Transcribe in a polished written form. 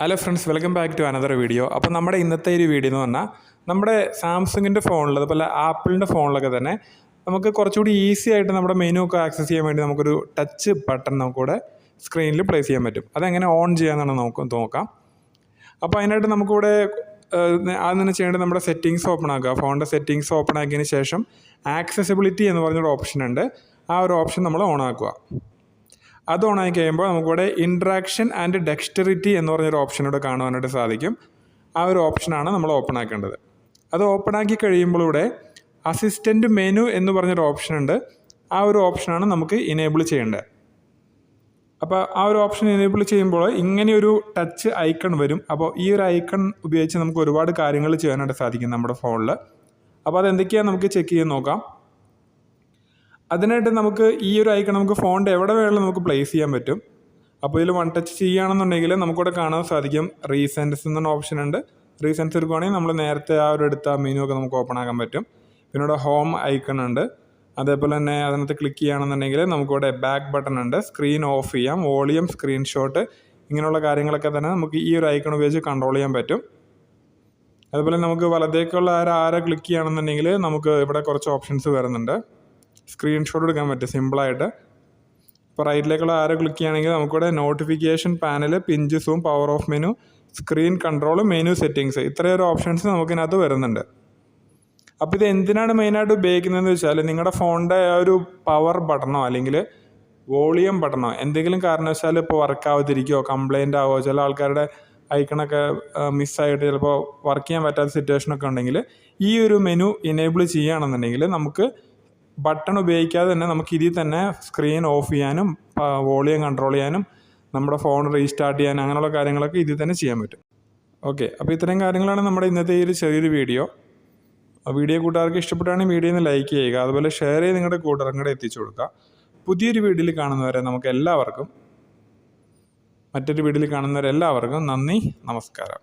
Hello friends, welcome back to another video. അപ്പോൾ നമ്മുടെ ഇന്നത്തെ ഒരു വീഡിയോ എന്ന് പറഞ്ഞാൽ നമ്മുടെ സാംസങ്ങിൻ്റെ ഫോണിൽ അതുപോലെ ആപ്പിളിൻ്റെ ഫോണിലൊക്കെ തന്നെ നമുക്ക് കുറച്ചുകൂടി ഈസി ആയിട്ട് നമ്മുടെ മെനു ഒക്കെ ആക്സസ് ചെയ്യാൻ വേണ്ടി നമുക്കൊരു ടച്ച് ബട്ടൺ നമുക്കിവിടെ സ്ക്രീനിൽ പ്ലേസ് ചെയ്യാൻ പറ്റും. അതെങ്ങനെ ഓൺ ചെയ്യാമെന്നാണ് നമുക്ക് നോക്കാം. അപ്പോൾ അതിനായിട്ട് നമുക്കിവിടെ ആദ്യം തന്നെ ചെയ്യേണ്ടത് നമ്മുടെ സെറ്റിങ്സ് ഓപ്പൺ ആക്കുക. ഫോണിൻ്റെ സെറ്റിങ്സ് ഓപ്പൺ ആക്കിയതിന് ശേഷം ആക്സസിബിലിറ്റി എന്ന് പറഞ്ഞൊരു ഓപ്ഷൻ ഉണ്ട്. ആ ഒരു ഓപ്ഷൻ നമ്മൾ ഓൺ ആക്കുക. അത് ഓണാക്കി കഴിയുമ്പോൾ നമുക്കിവിടെ ഇൻട്രാക്ഷൻ ആൻഡ് ഡെക്സ്റ്ററിറ്റി എന്ന് പറഞ്ഞൊരു ഓപ്ഷൻ ഇവിടെ കാണുവാനായിട്ട് സാധിക്കും. ആ ഒരു ഓപ്ഷനാണ് നമ്മൾ ഓപ്പൺ ആക്കേണ്ടത്. അത് ഓപ്പൺ ആക്കി കഴിയുമ്പോൾ ഇവിടെ അസിസ്റ്റൻറ്റ് മെനു എന്ന് പറഞ്ഞൊരു ഓപ്ഷൻ ഉണ്ട്. ആ ഒരു ഓപ്ഷനാണ് നമുക്ക് ഇനേബിൾ ചെയ്യേണ്ടത്. അപ്പോൾ ആ ഒരു ഓപ്ഷൻ ഇനേബിൾ ചെയ്യുമ്പോൾ ഇങ്ങനെയൊരു ടച്ച് ഐക്കൺ വരും. അപ്പോൾ ഈ ഒരു ഐക്കൺ ഉപയോഗിച്ച് നമുക്ക് ഒരുപാട് കാര്യങ്ങൾ ചെയ്യാനായിട്ട് സാധിക്കും നമ്മുടെ ഫോണിൽ. അപ്പോൾ അതെന്തൊക്കെയാണ് നമുക്ക് ചെക്ക് ചെയ്ത് നോക്കാം. അതിനായിട്ട് നമുക്ക് ഈ ഒരു ഐക്കൺ നമുക്ക് ഫോണിൻ്റെ എവിടെ വേണമെങ്കിലും നമുക്ക് പ്ലേസ് ചെയ്യാൻ പറ്റും. അപ്പോൾ ഇതിൽ വൺ ടച്ച് ചെയ്യുകയാണെന്നുണ്ടെങ്കിൽ നമുക്കിവിടെ കാണാൻ സാധിക്കും റീസെൻറ്റ്സ് എന്നൊരു ഓപ്ഷൻ ഉണ്ട്. റീസെൻറ്റ്സ് എടുക്കുകയാണെങ്കിൽ നമ്മൾ നേരത്തെ ആ ഒരു എടുത്ത മെനു ഒക്കെ നമുക്ക് ഓപ്പൺ ആക്കാൻ പറ്റും. പിന്നെ ഇവിടെ ഹോം ഐക്കൺ ഉണ്ട്. അതേപോലെ തന്നെ അതിനകത്ത് ക്ലിക്ക് ചെയ്യുകയാണെന്നുണ്ടെങ്കിൽ നമുക്കിവിടെ ബാക്ക് ബട്ടൺ ഉണ്ട്. സ്ക്രീൻ ഓഫ് ചെയ്യാം, വോളിയം, സ്ക്രീൻഷോട്ട്, ഇങ്ങനെയുള്ള കാര്യങ്ങളൊക്കെ തന്നെ നമുക്ക് ഈ ഒരു ഐക്കൺ ഉപയോഗിച്ച് കൺട്രോൾ ചെയ്യാൻ പറ്റും. അതുപോലെ നമുക്ക് വലത്തേക്കുള്ള ആരെ ക്ലിക്ക് ചെയ്യുകയാണെന്നുണ്ടെങ്കിൽ നമുക്ക് ഇവിടെ കുറച്ച് ഓപ്ഷൻസ് വരുന്നുണ്ട്. സ്ക്രീൻഷോട്ട് എടുക്കാൻ പറ്റും സിമ്പിളായിട്ട്. ഇപ്പോൾ റൈറ്റിലേക്കുള്ള ആരോ ക്ലിക്ക് ചെയ്യുകയാണെങ്കിൽ നമുക്കിവിടെ notification panel, pinch zoom, power off menu, screen control, menu settings, ഇത്രയൊരു ഓപ്ഷൻസ് നമുക്കിതിനകത്ത് വരുന്നുണ്ട്. അപ്പോൾ ഇത് എന്തിനാണ് മെയിനായിട്ട് ഉപയോഗിക്കുന്നതെന്ന് വെച്ചാൽ നിങ്ങളുടെ ഫോണിൻ്റെ ഒരു പവർ ബട്ടണോ അല്ലെങ്കിൽ വോളിയം ബട്ടണോ എന്തെങ്കിലും കാരണവശാൽ ഇപ്പോൾ വർക്കാവാതിരിക്കുകയോ കംപ്ലൈൻ്റ് ആവുമോ, ചില ആൾക്കാരുടെ ഐക്കണൊക്കെ മിസ്സായിട്ട് ചിലപ്പോൾ വർക്ക് ചെയ്യാൻ പറ്റാത്ത സിറ്റുവേഷനൊക്കെ ഉണ്ടെങ്കിൽ ഈ ഒരു മെനു ഇനേബിൾ ചെയ്യുകയാണെന്നുണ്ടെങ്കിൽ നമുക്ക് ബട്ടൺ ഉപയോഗിക്കാതെ തന്നെ നമുക്ക് ഇതിൽ തന്നെ സ്ക്രീൻ ഓഫ് ചെയ്യാനും വോളിയം കൺട്രോൾ ചെയ്യാനും നമ്മുടെ ഫോൺ റീസ്റ്റാർട്ട് ചെയ്യാനും അങ്ങനെയുള്ള കാര്യങ്ങളൊക്കെ ഇതിൽ തന്നെ ചെയ്യാൻ പറ്റും. ഓക്കെ, അപ്പോൾ ഇത്രയും കാര്യങ്ങളാണ് നമ്മുടെ ഇന്നത്തെ ഈ ഒരു ചെറിയൊരു വീഡിയോ. കൂട്ടുകാർക്ക് ഇഷ്ടപ്പെട്ടാണെങ്കിൽ വീഡിയോ ഒന്ന് ലൈക്ക് ചെയ്യുക. അതുപോലെ ഷെയർ ചെയ്ത് നിങ്ങളുടെ കൂട്ടുകാർക്കും കൂടെ എത്തിച്ചു കൊടുക്കുക. പുതിയൊരു വീഡിയോയിൽ കാണുന്നവരെ മറ്റൊരു വീഡിയോയിൽ കാണുന്നവരെല്ലാവർക്കും നന്ദി, നമസ്കാരം.